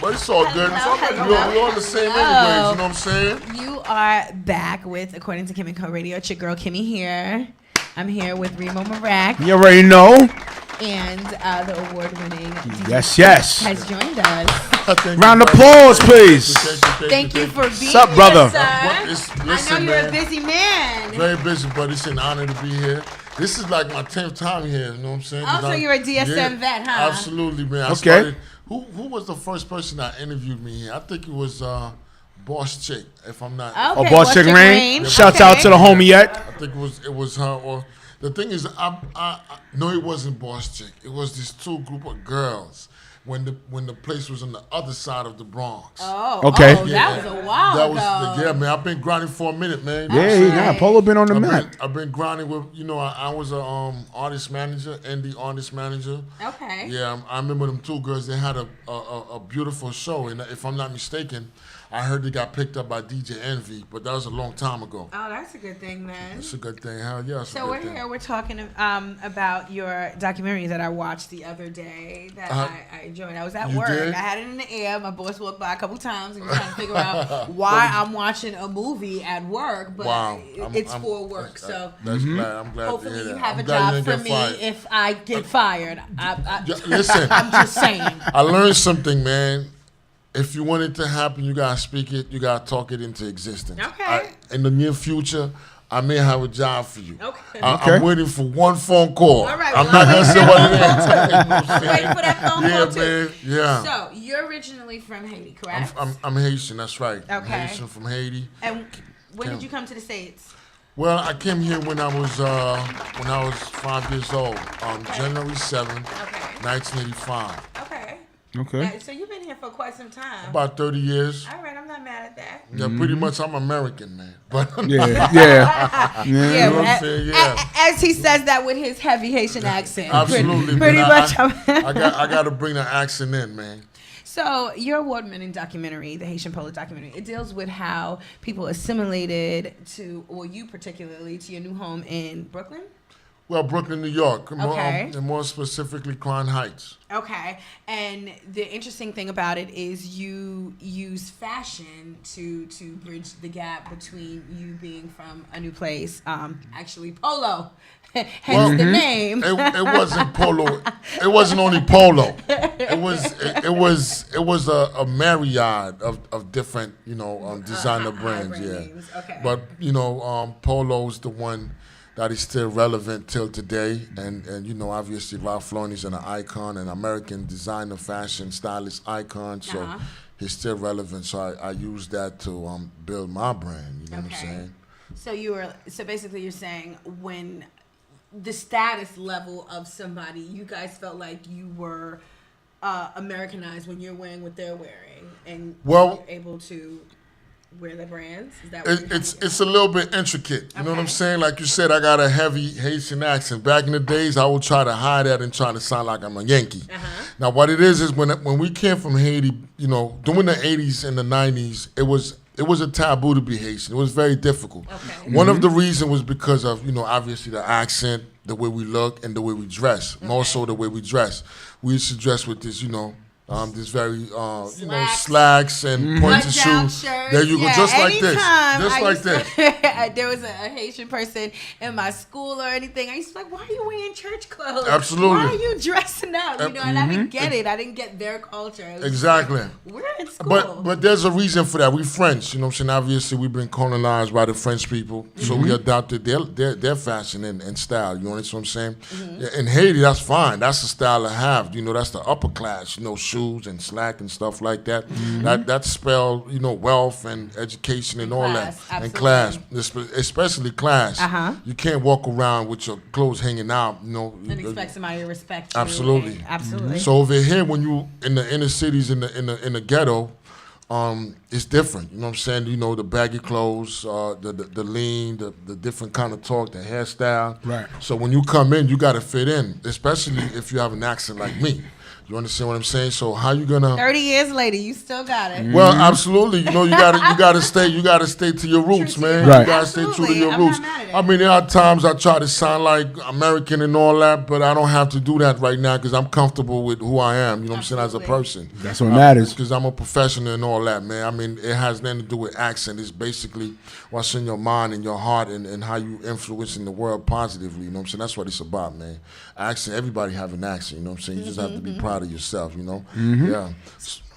but it's all good. We're on the same anyways, you know what I'm saying? You are back with According to ATK Co Radio. It's your girl, Kimmy, here. I'm here with Remo Marak. You already know. And the award-winning Yes. has joined us. Round of applause, please. Thank you for being What's up, brother? here, sir. Listen, I know you're man, a busy man. very busy, but it's an honor to be here. This is like my 10th time here, you know what I'm saying? Oh, so you're a DSM vet, huh? Absolutely, man. Okay. Started, who was the first person that interviewed me here? I think it was Boss Chick, if I'm not. Okay, Boss Chick Rain. Shouts out to the homie yet. I think it was her. Or the thing is, I no, it wasn't Boss Chick. It was this group of girls when the place was on the other side of the Bronx. Okay. That was a while ago. Yeah, man. I've been grinding for a minute, man. Yeah. Polo been on the map. I've been grinding with, I was a artist manager, indie artist manager. Okay. Yeah, I remember them two girls. They had a beautiful show, and if I'm not mistaken, I heard they got picked up by DJ Envy, but that was a long time ago. Oh, that's a good thing, man. It's a good thing. Hell yeah. So we're here. We're talking about your documentary that I watched the other day that I enjoyed. I was at work. Did? I had it in the air. My boss walked by a couple times and was trying to figure out why I'm watching a movie at work, but it's for work. So that's glad. I'm glad hopefully to hear you that. have I'm a glad you job didn't for get me fired. if I get fired. Listen, I'm just saying. I learned something, man. If you want it to happen, you gotta speak it. You gotta talk it into existence. Okay. In the near future, I may have a job for you. Okay. I'm waiting for one phone call. All right, I'm well, not gonna say what it is. Wait for that phone call too. Man. Yeah. So you're originally from Haiti, correct? I'm Haitian. That's right. Okay. I'm Haitian from Haiti. And when did you come to the States? Well, I came here when I was 5 years old, on January 7th, 1985. Okay. So you've been here for quite some time. About 30 years. All right, I'm not mad at that. Yeah, pretty much I'm American, man. But Yeah. you know what I'm saying? Yeah. As he says that with his heavy Haitian accent. Absolutely. Pretty much. I got to bring the accent in, man. So your award-winning documentary, the Haitian Polo documentary, it deals with how people assimilated to, or you particularly, to your new home in Brooklyn? Well, Brooklyn, New York. Okay. And more specifically, Crown Heights. Okay. And the interesting thing about it is you use fashion to bridge the gap between you being from a new place, actually Polo, hence the name. It wasn't Polo. It wasn't only Polo. It was a myriad of different, designer brands. Yeah. Names. Okay. But, Polo's the one that is still relevant till today, and obviously Ralph Lauren is an icon, an American designer, fashion stylist icon, so he's still relevant. So I use that to build my brand. You know what I'm saying? So basically, you're saying when the status level of somebody, you guys felt like you were Americanized when you're wearing what they're wearing, and you're able to wear the brands? Is that what it's a little bit intricate. You know what I'm saying? Like you said, I got a heavy Haitian accent. Back in the days, I would try to hide that and try to sound like I'm a Yankee. Now, what it is when we came from Haiti, during the 80s and the 90s, it was a taboo to be Haitian. It was very difficult. One of the reasons was because of, obviously the accent, the way we look, and the way we dress. More so the way we dress. We used to dress with this, this very, slacks and pointed shoes. There you go, just like this. Just like this. There was a Haitian person in my school or anything. I used to be like, why are you wearing church clothes? Absolutely. Why are you dressing up? And I didn't get it. I didn't get their culture. Exactly. Like, we're in school. But there's a reason for that. We French, you know what I'm saying? Obviously, we've been colonized by the French people, so we adopted their fashion and style. You know what I'm saying? In Haiti, that's fine. That's the style I have. That's the upper class, shoes and slack and stuff like that. That spell, wealth and education and all that. Absolutely. And class, especially class. You can't walk around with your clothes hanging out, and expect somebody to respect you. Absolutely. Absolutely. So over here, when you in the inner cities, in the ghetto, it's different. You know what I'm saying? The baggy clothes, the lean, the different kind of talk, the hairstyle. Right. So when you come in, you got to fit in, especially if you have an accent like me. You understand what I'm saying? So how you gonna? 30 years later, you still got it. Well, absolutely. You know, you gotta stay to your roots, man. Right. You gotta stay true to your I'm roots. not mad at it. I mean, there are times I try to sound like American and all that, but I don't have to do that right now because I'm comfortable with who I am. You know what I'm saying, as a person. That's what matters. Because I'm a professional and all that, man. I mean, it has nothing to do with accent. It's basically what's in your mind and your heart and how you influencing the world positively. You know what I'm saying? That's what it's about, man. Accent. Everybody have an accent. You know what I'm saying? You just have to be proud of yourself. You know? Yeah.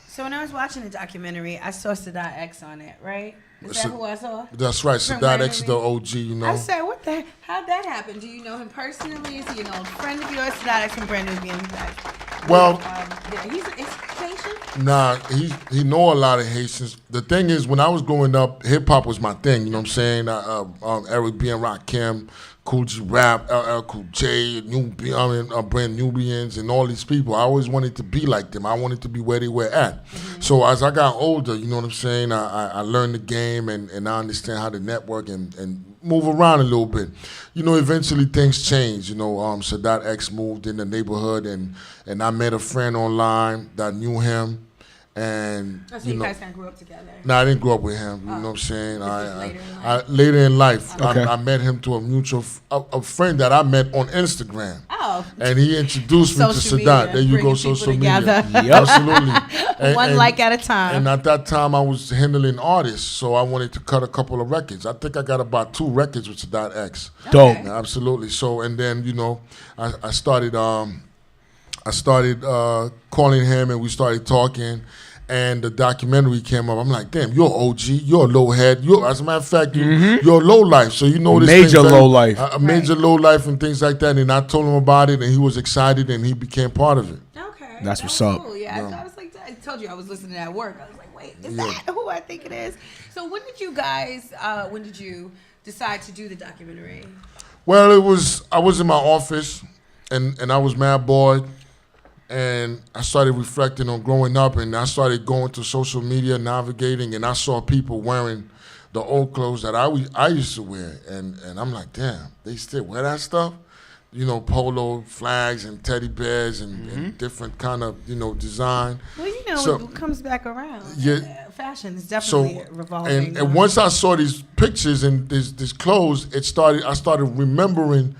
So when I was watching the documentary, I saw Sadat X on it, right? Is that who I saw? That's right. From Sadat X is Miami? the OG. You know. I said, what the? How'd that happen? Do you know him personally? Is he an old friend of yours? Sadat X from Brand New Being Back. Well, yeah, he's Haitian. Nah, he know a lot of Haitians. The thing is, when I was growing up, hip hop was my thing. You know what I'm saying? Eric B and Rakim, Cool G Rap, LL Cool J, Brand Nubians, and all these people. I always wanted to be like them. I wanted to be where they were at. So as I got older, you know what I'm saying? I learned the game and I understand how to network and move around a little bit. You know, eventually things change. You know, Sadat X moved in the neighborhood and I met a friend online that knew him. And Oh, so you guys kind of grew up together. No, I didn't grow up with him. You know what I'm saying? Later in life. Later in life, Okay. I met him to a mutual a friend that I met on Instagram. Oh. And he introduced me to Social Sadat. media, There you go, bringing social people media. together. Absolutely. One like at a time. And at that time, I was handling artists, so I wanted to cut a couple of records. I think I got about 2 records with Sadat X. Dope. Okay. Absolutely. So, and then, you know, I started calling him, and we started talking. And the documentary came up. I'm like, damn, you're OG. You're a low head. As a matter of fact, you're a low life. So you know this Major thing, low life. a major low life and things like that. And I told him about it, and he was excited, and he became part of it. Okay. That's that what's was up. Cool. Yeah, I was like, I told you I was listening at work. I was like, wait, is that who I think it is? So when did you decide to do the documentary? Well, I was in my office, and I was mad bored. And I started reflecting on growing up, and I started going to social media, navigating, and I saw people wearing the old clothes that I used to wear. And I'm like, damn, they still wear that stuff? You know, polo flags and teddy bears and different kind of, you know, design. Well, you know, it comes back around. Yeah. Fashion is definitely revolving. And once I saw these pictures and these clothes, I started remembering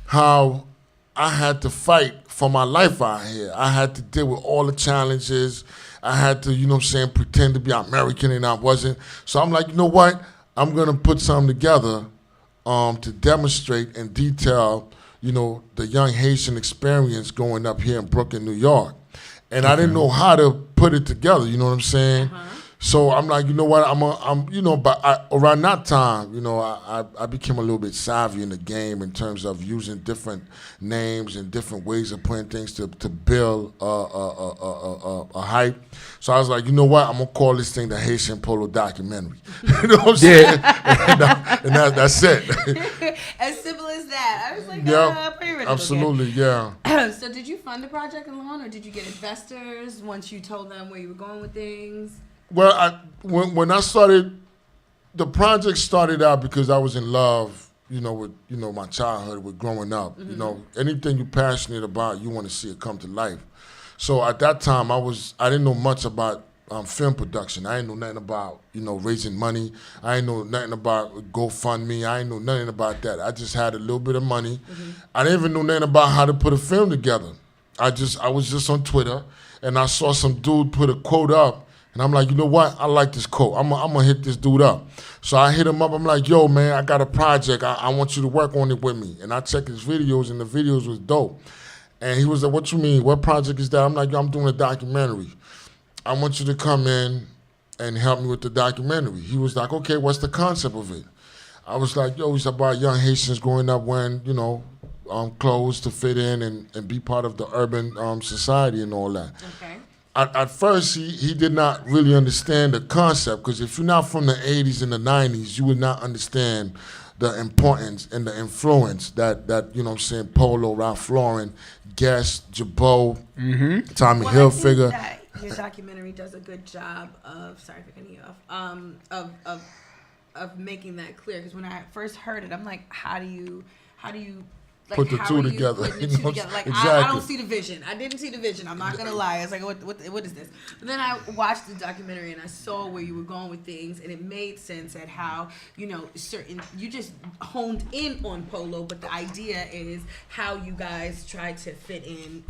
how I had to fight for my life out here. I had to deal with all the challenges. I had to, you know what I'm saying, pretend to be American and I wasn't. So I'm like, you know what? I'm going to put something together to demonstrate and detail, you know, the young Haitian experience growing up here in Brooklyn, New York. And I didn't know how to put it together, you know what I'm saying? So I'm like, you know what, but around that time, you know, I became a little bit savvy in the game in terms of using different names and different ways of putting things to build a hype. So I was like, you know what, I'm going to call this thing the Haitian Polo Documentary. You know what I'm saying? and that's it. As simple as that. I was like, Yeah, pretty original. absolutely, yeah. So did you fund the project alone, or did you get investors once you told them where you were going with things? Well, when I started, the project started out because I was in love, you know, with, you know, my childhood, with growing up. You know, anything you're passionate about, you want to see it come to life. So at that time, I didn't know much about film production. I didn't know nothing about, you know, raising money. I didn't know nothing about GoFundMe. I didn't know nothing about that. I just had a little bit of money. I didn't even know nothing about how to put a film together. I was just on Twitter, and I saw some dude put a quote up. And I'm like, you know what? I like this quote. I'm gonna hit this dude up. So I hit him up. I'm like, yo, man, I got a project. I want you to work on it with me. And I checked his videos, and the videos was dope. And he was like, what you mean? What project is that? I'm like, yo, I'm doing a documentary. I want you to come in and help me with the documentary. He was like, okay, what's the concept of it? I was like, yo, it's about young Haitians growing up wearing, you know, clothes to fit in and be part of the urban society and all that. Okay. At first, he did not really understand the concept, because if you're not from the 80s and the 90s, you would not understand the importance and the influence that you know what I'm saying, Polo, Ralph Lauren, Guess, Jabot, Tommy Hilfiger. I think that your documentary does a good job of, sorry for cutting you off, of making that clear. Because when I first heard it, I'm like, how do you Like, put the how two are you together. putting the You two know, together? Like, exactly. I don't see the vision. I didn't see the vision. I'm not gonna lie. I was like, what is this? But then I watched the documentary and I saw where you were going with things, and it made sense at how you just honed in on Polo, but the idea is how you guys try to fit in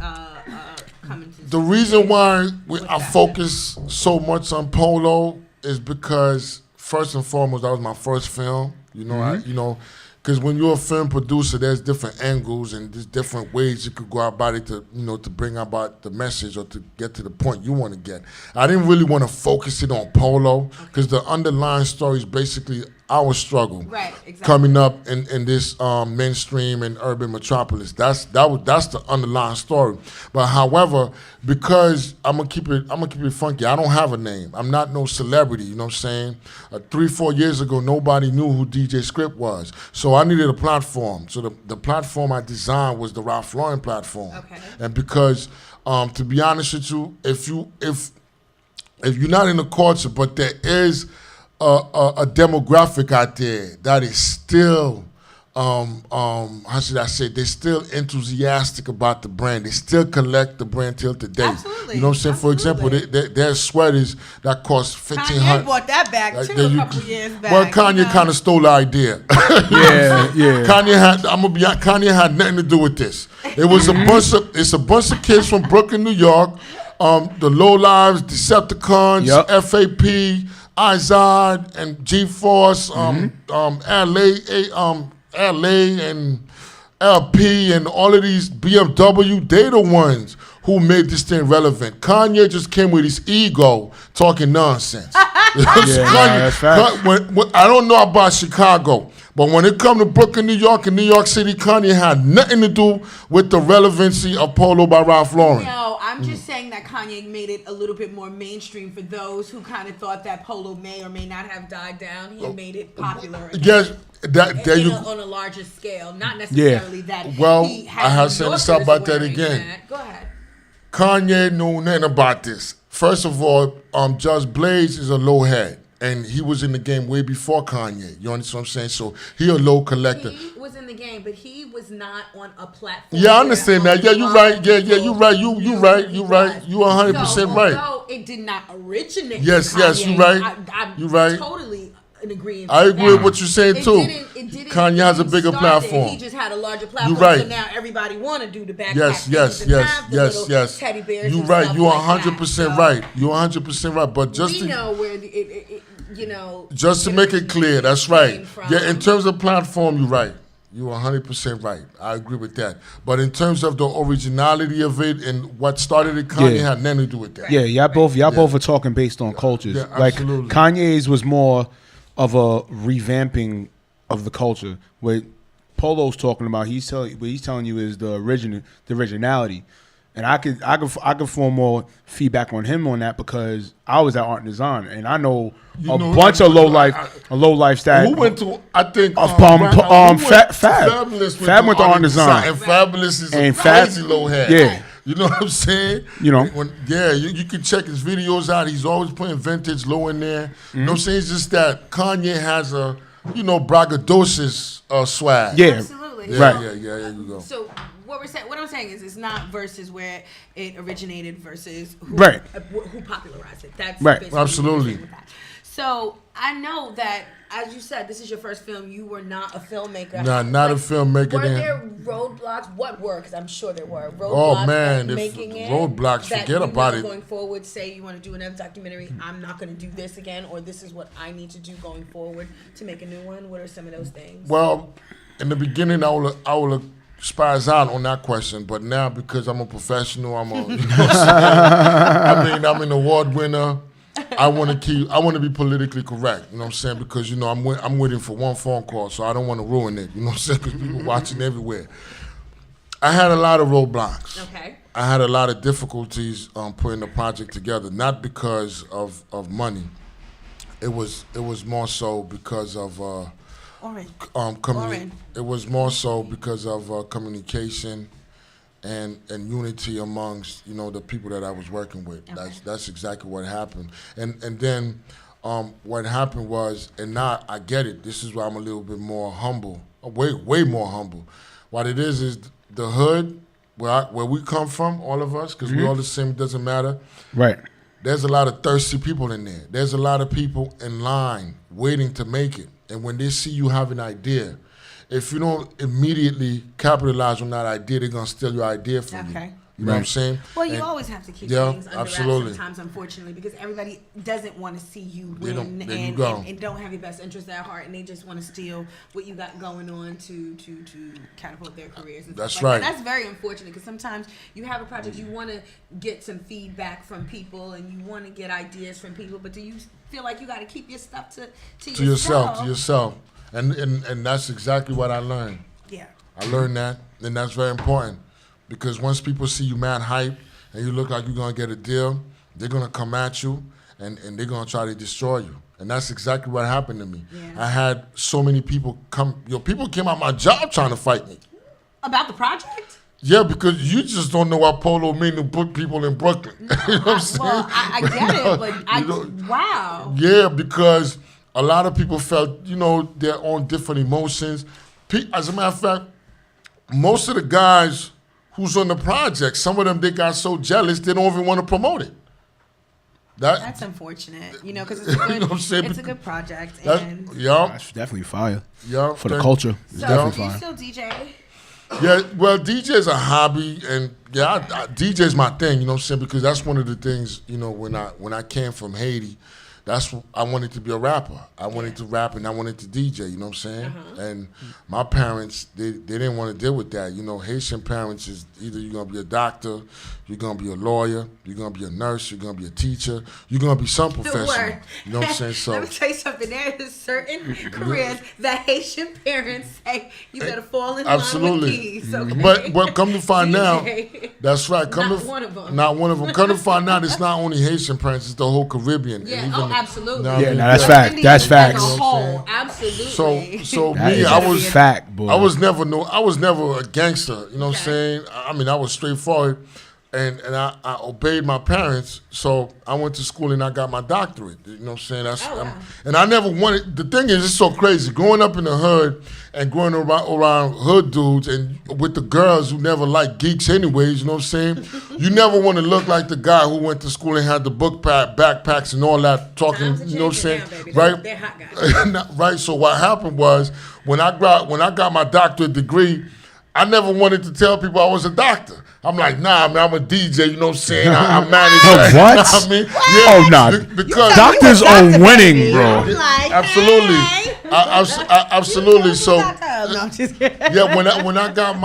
coming to The reason why I that. focus so much on Polo is because first and foremost, that was my first film. Because when you're a film producer, there's different angles and there's different ways you could go about it to bring about the message or to get to the point you want to get. I didn't really want to focus it on Polo because the underlying story is basically our struggle, right? Exactly. Coming up in this mainstream and urban metropolis. That's the underlying story. But however, because I'm gonna keep it funky. I don't have a name. I'm not no celebrity. You know what I'm saying? 3-4 years ago, nobody knew who DJ Script was. So I needed a platform. So the platform I designed was the Ralph Lauren platform. Okay. And because to be honest with you, if you're not in the culture, but there is a demographic out there that is still, how should I say, they're still enthusiastic about the brand. They still collect the brand till today. Absolutely. You know what I'm saying? For example, there's sweaters that cost $1,500. Kanye bought that back too a couple years back. Well, Kanye kind of stole the idea. Yeah. Kanye had nothing to do with this. It was a bunch of kids from Brooklyn, New York, the Low Lives, Decepticons, FAP, Izod and G-Force, LA and LP and all of these BMW, they the ones who made this thing relevant. Kanye just came with his ego talking nonsense. That's fact. I don't know about Chicago, but when it come to Brooklyn, New York, and New York City, Kanye had nothing to do with the relevancy of Polo by Ralph Lauren. No, I'm just saying that Kanye made it a little bit more mainstream for those who kind of thought that Polo may or may not have died down. He made it popular. Yes, on a larger scale, not necessarily that. Well, he had I have said this about that again. That. Go ahead. Kanye knew nothing about this. First of all, Just Blaze is a low head. And he was in the game way before Kanye. You understand what I'm saying? So he a low collector. He was in the game, but he was not on a platform. Yeah, I understand that. Yeah, you're right. Yeah, you're right. You right. You 100% right. Although it did not originate. Yes, Kanye, you're right. You're right. Totally in agreement. I agree with what you're saying too. Kanye has a didn't bigger start platform. there. He just had a larger platform. You're right. So now everybody want to do the backpack. Yes. Teddy bears. You're right. You're 100% right. You're 100% right. But just we know where just to make it clear, that's right. Yeah, in terms of platform, you're right. You're 100% right. I agree with that. But in terms of the originality of it and what started it, Kanye had nothing to do with that. Yeah, y'all both are talking based on cultures. Yeah, like absolutely. Kanye's was more of a revamping of the culture. What Polo's talking about, what he's telling you is the originality. And I could form more feedback on him on that because I was at Art and Design and I know bunch of low life status. Who went to? I think Fab. Fab went to Art and Design. And Fabulous is a Fab, crazy low head. Yeah. You know what I'm saying? You know. You can check his videos out. He's always putting vintage low in there. You know what I'm saying? It's just that Kanye has a, braggadocious swag. Yeah. Absolutely. Yeah, Right. Yeah, there you go. So what I'm saying is it's not versus where it originated versus who popularized it. That's right. basically Absolutely. what I'm saying with that. So I know that, as you said, this is your first film. You were not a filmmaker. Nah, not a filmmaker. Were there roadblocks? What were? Because I'm sure there were roadblocks. Oh man, making it roadblocks. That Forget about it. Going forward, say you want to do another documentary. I'm not going to do this again, or this is what I need to do going forward to make a new one. What are some of those things? Well, in the beginning, I will spaz out on that question, but now because I'm a professional, I'm an award winner. I want to be politically correct. You know what I'm saying? Because I'm waiting for one phone call, so I don't want to ruin it. You know what I'm saying? Because people watching everywhere. I had a lot of roadblocks. Okay. I had a lot of difficulties putting the project together, not because of money. It was more so because of it was more so because of communication and unity amongst the people that I was working with. Okay. That's exactly what happened. And then what happened was, and now I get it. This is why I'm a little bit more humble, way more humble. what it is the hood where we come from, all of us, because we all the same. It doesn't matter. Right. There's a lot of thirsty people in there. There's a lot of people in line waiting to make it. And when they see you have an idea, if you don't immediately capitalize on that idea, they're going to steal your idea from you. You know what I'm saying? Well, you always have to keep things under wraps sometimes, unfortunately, because everybody doesn't want to see you win and don't have your best interest at heart, and they just want to steal what you got going on to catapult their careers. And that's stuff right. And that's very unfortunate because sometimes you have a project, you want to get some feedback from people, and you want to get ideas from people, but do you feel like you got to keep your stuff to yourself? And that's exactly what I learned. Yeah. I learned that, and that's very important. Because once people see you mad hype and you look like you're going to get a deal, they're going to come at you and they're going to try to destroy you. And that's exactly what happened to me. Yeah. I had so many people come. People came out my job trying to fight me. About the project? Yeah, because you just don't know what polo mean to put people in Brooklyn. No, you know what I'm saying? Well, I get it, but wow. Yeah, because a lot of people felt, their own different emotions. As a matter of fact, most of the guys who's on the project, some of them, they got so jealous, they don't even want to promote it. That's unfortunate, because it's a good, it's a good project. And it's definitely fire. Yeah, for the culture. It's definitely fire. Do you still DJ? Yeah, well, DJ is a hobby, and DJ is my thing. You know what I'm saying? Because that's one of the things. When I came from Haiti, I wanted to be a rapper. I wanted to rap and I wanted to DJ, you know what I'm saying? And my parents, they didn't want to deal with that. Haitian parents is either you're going to be a doctor, you're going to be a lawyer, you're going to be a nurse, you're going to be a teacher, you're going to be some professional. You know what I'm saying? So let me tell you something. There is certain careers that Haitian parents say you better fall in line with these. Okay? But come to find out, that's right. Not one of them. Not one of them. Come to find out, it's not only Haitian parents, it's the whole Caribbean. Yeah, absolutely. That's fact. That's facts. As a whole, absolutely. So me, I was fact, boy. I was never a gangster. You know what I'm saying? I mean, I was straightforward, and I obeyed my parents. So I went to school and I got my doctorate. You know what I'm saying? And I never wanted. The thing is, it's so crazy. Growing up in the hood and growing around hood dudes and with the girls who never liked geeks anyways. You know what I'm saying? You never want to look like the guy who went to school and had the book backpacks and all that talking. You know what I'm saying? Right? They're hot guys. Right. So what happened was when I got my doctorate degree, I never wanted to tell people I was a doctor. I'm like, nah, man, I'm a DJ. You know what I'm saying? I manage. What? I mean, oh, nah. Because doctors are winning, bro. Like, absolutely. Hey. Absolutely. So, no, I'm just kidding. yeah, when I got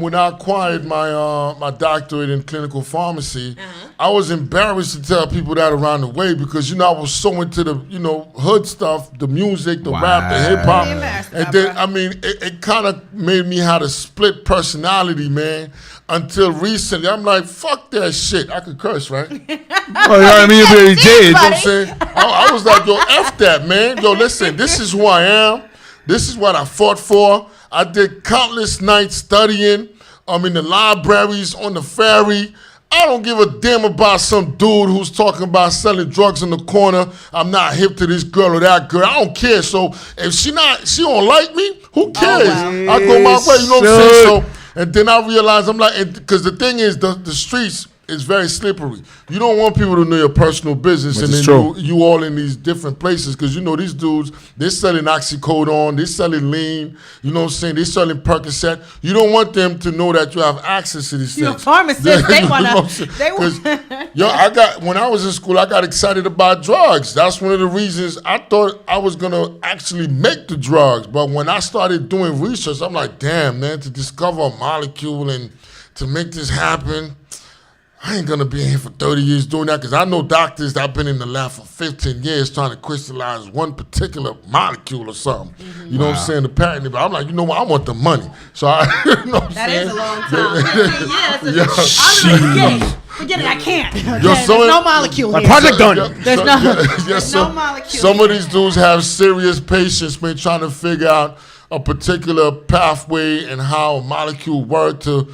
when I acquired my doctorate in clinical pharmacy, I was embarrassed to tell people that around the way because I was so into the hood stuff, the music, the rap, the hip hop, and then it kind of made me have a split personality, man. Until recently, I'm like, fuck that shit. I could curse, right? Oh, you know what I mean? You really did. You know what I'm saying? I was like, yo, F that, man. Yo, listen, this is who I am. This is what I fought for. I did countless nights studying. I'm in the libraries, on the ferry. I don't give a damn about some dude who's talking about selling drugs in the corner. I'm not hip to this girl or that girl. I don't care. So if she don't like me, who cares? I go my way, you know what I'm saying? So, and then I realized, I'm like, because the thing is, the streets is very slippery. You don't want people to know your personal business, and then you all in these different places, because these dudes, they're selling oxycodone, they're selling lean, you know what I'm saying, they're selling Percocet. You don't want them to know that you have access to these things. Pharmacists, they want to. When I was in school, I got excited about drugs. That's one of the reasons I thought I was gonna actually make the drugs. But when I started doing research, I'm like, damn, man, to discover a molecule and to make this happen, I ain't gonna be in here for 30 years doing that, because I know doctors that have been in the lab for 15 years trying to crystallize one particular molecule or something. You know what I'm saying? The patent, but I'm like, you know what? I want the money. So that is a long time. Forget it. I can't. Okay? There's no molecule here. Project done. There's no molecule. Some of these dudes have serious patience, man, trying to figure out a particular pathway and how a molecule works to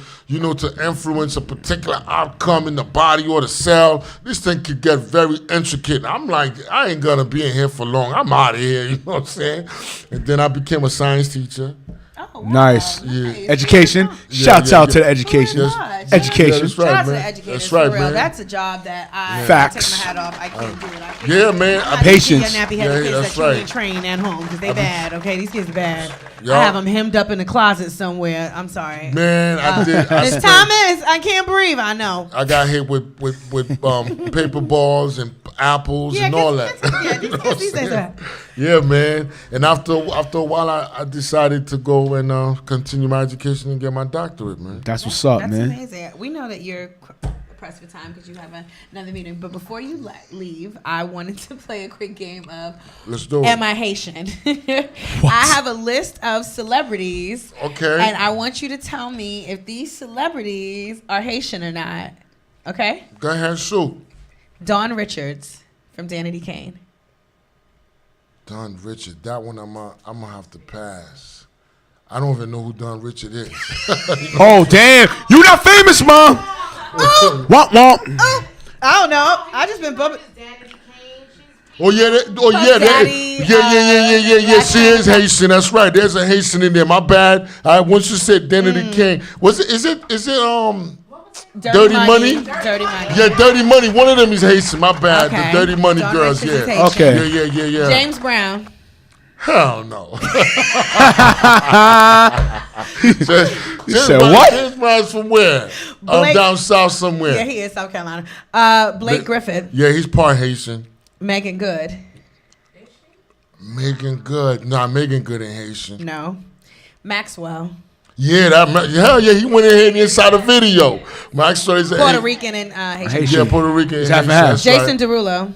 influence a particular outcome in the body or the cell. This thing could get very intricate. I'm like, I ain't gonna be in here for long. I'm out of here, you know what I'm saying? And then I became a science teacher. Oh, wow. Nice. Yeah. Education. Shouts out to the education. Yes. Education. Yeah, that's Shout right, out to the man. educators, That's right, for real. man. That's a job that I Facts. take my hat off. I can't do it. I can't Yeah, man. I'm not Patience. teaching your nappy headed kids that's that you right. ain't trained at home because they bad. Okay, these kids are bad. Yup. I have them hemmed up in the closet somewhere. I'm sorry. Man, I did. I Miss spent- Thomas, I can't breathe. I know. I got hit with paper balls and apples and all that. These days are- Yeah, man. And after a while, I decided to go and continue my education and get my doctorate, man. That's what's up, That's man. amazing. We know that you're pressed for time because you have another meeting. But before you leave, I wanted to play a quick game of Let's do it. Am I Haitian? I have a list of celebrities. Okay. And I want you to tell me if these celebrities are Haitian or not. Okay? Go ahead, shoot. Dawn Richards from Danity Kane. Don Richard. That one I'm gonna have to pass. I don't even know who Don Richard is. Oh, damn. You not famous, Mom. Womp womp. Oh, I don't know. I just been bumping. Oh yeah, Daddy, yeah. She is Haitian. That's right. There's a Haitian in there. My bad. Once you said Danity King, is it Dirty Money? Dirty Money. Yeah, Dirty Money. One of them is Haitian. My bad. Okay. The Dirty Money Dawn girls. Richards is Yeah. Haitian. Okay. Yeah. James Brown. Hell no. He said what? James Brown's from where? Blake- Down south somewhere. Yeah, he is South Carolina. Blake Griffith. Yeah, he's part Haitian. Megan Good. Megan Good. Nah, Megan Good ain't Haitian. No. Maxwell. Yeah, hell yeah, he went in here inside the video. Maxwell is Puerto Rican and Haitian. Haitian. Yeah, Puerto Rican. He's half and Haitian, half. that's Jason right. Derulo.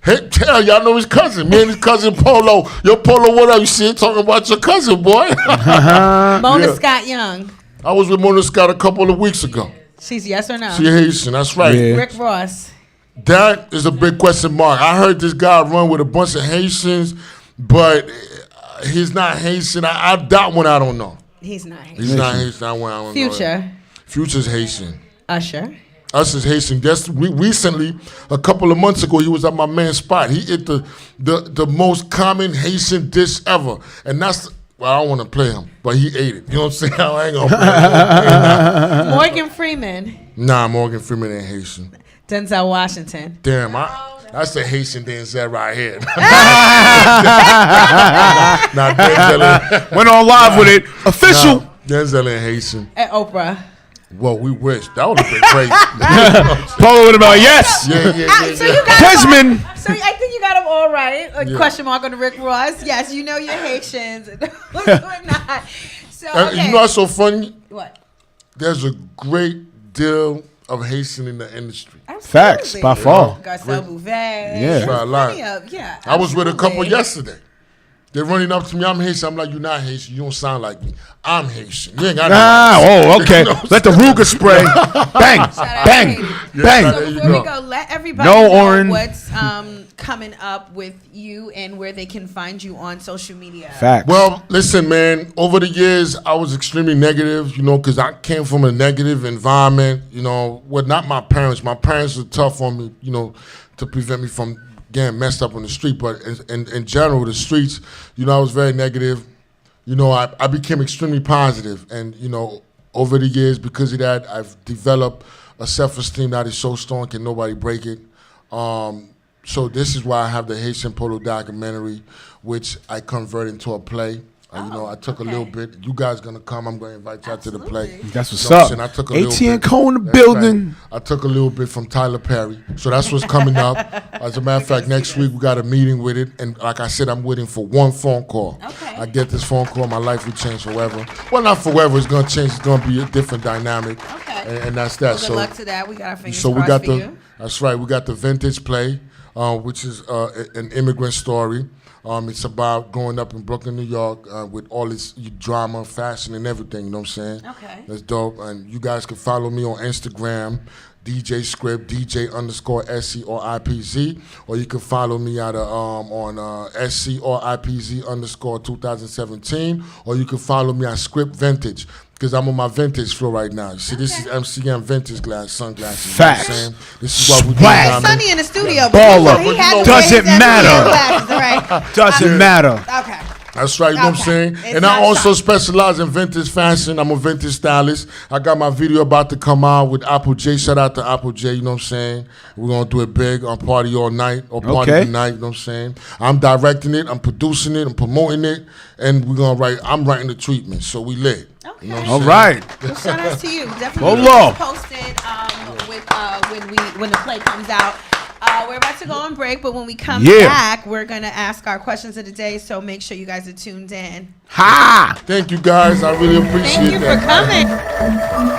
Hey, tell y'all know his cousin. Me and his cousin Polo. Yo, Polo, what up? You see, talking about your cousin, boy. Mona Yeah. Scott Young. I was with Mona Scott a couple of weeks ago. She's yes or no? She Haitian, that's right. Yeah. Rick Ross. That is a big question mark. I heard this guy run with a bunch of Haitians, but he's not Haitian. That one I don't know. He's not Haitian. He's not Haitian. That one I don't know. Future. Future's Haitian. Usher. Us is Haitian. Just recently, a couple of months ago, he was at my man's spot. He ate the most common Haitian dish ever, and that's. Well, I don't want to play him, but he ate it. You know what I'm saying? I ain't gonna play him. Morgan Freeman. Nah, Morgan Freeman ain't Haitian. Denzel Washington. Damn, that's the Haitian Denzel right here. Nah, Denzel ain't. Went on live with it. Official. Nah, Denzel ain't Haitian. And Oprah. Well, we wish. That would have been crazy. Polo would have been like, yes. Yeah. So you got Desmond. So I think you got them all right. A Yeah. question mark on the Rick Ross. Yes, you know you're Haitians. We're not. So okay. You know what's so funny? What? There's a great deal of Haitian in the industry. Facts, by far. Garcelle Bouvet. Yeah. There's Right, plenty lie. of- yeah. I was with a couple absolutely. yesterday. They're running up to me. I'm Haitian. I'm like, you're not Haitian. You don't sound like me. I'm Haitian. You ain't got Okay. You know what I'm Let the Ruger spray. Bang, out bang, to Haiti. bang. So There you before we go. go, let everybody No, know Oren. what's coming up with you and where they can find you on social media. Facts. Well, listen, man. Over the years, I was extremely negative, because I came from a negative environment. Well, not my parents. My parents were tough on me, to prevent me from getting messed up on the street. But in general, the streets, I was very negative. I became extremely positive, and over the years, because of that, I've developed a self-esteem that is so strong, can nobody break it. So this is why I have the Haitian Polo documentary, which I converted into a play. I took a little bit. You guys gonna come? I'm gonna invite y'all to the play. That's what's You know up. what I'm saying? I took a little ATN bit. Co in the That's building. right. I took a little bit from Tyler Perry. So that's what's coming up. As a matter of fact, next week we got a meeting with it. And like I said, I'm waiting for one phone call. Okay. I get this phone call, my life will change forever. Well, not forever. It's gonna change. It's gonna be a different dynamic. Okay. And that's that. Good luck to that. We got our fingers So we crossed got for the. you. That's right. We got the vintage play, which is an immigrant story. It's about growing up in Brooklyn, New York, with all this drama, fashion, and everything. You know what I'm saying? Okay. That's dope. And you guys can follow me on Instagram, DJ Script, DJ_SCRIPZ, or you can follow me on SCRIPZ_2017, or you can follow me at Script Vintage. Because I'm on my vintage floor right now. You see, this is MCM vintage sunglasses. Facts. You know what I'm saying? This is what we do. Swag. now, It's man. sunny in the studio, Baller. but he had to Doesn't wear his matter. glasses, all right? Doesn't matter. Okay. That's right, you know what I'm Okay. saying? It's And I not also shop. specialize in vintage fashion. I'm a vintage stylist. I got my video about to come out with Apple J. Shout out to Apple J, you know what I'm saying? We're going to do it big on Party All Night or Party Okay. Tonight, you know what I'm saying? I'm directing it, I'm producing it, I'm promoting it, and I'm writing the treatment, so we lit. Okay. You know what I'm All saying? right. Well, shout out to you. Definitely Polo. keep us posted when the play comes out. We're about to go on break, but when we come back, we're gonna ask our questions of the day. So make sure you guys are tuned in. Ha! Thank you guys. I really appreciate Thank you that. for coming.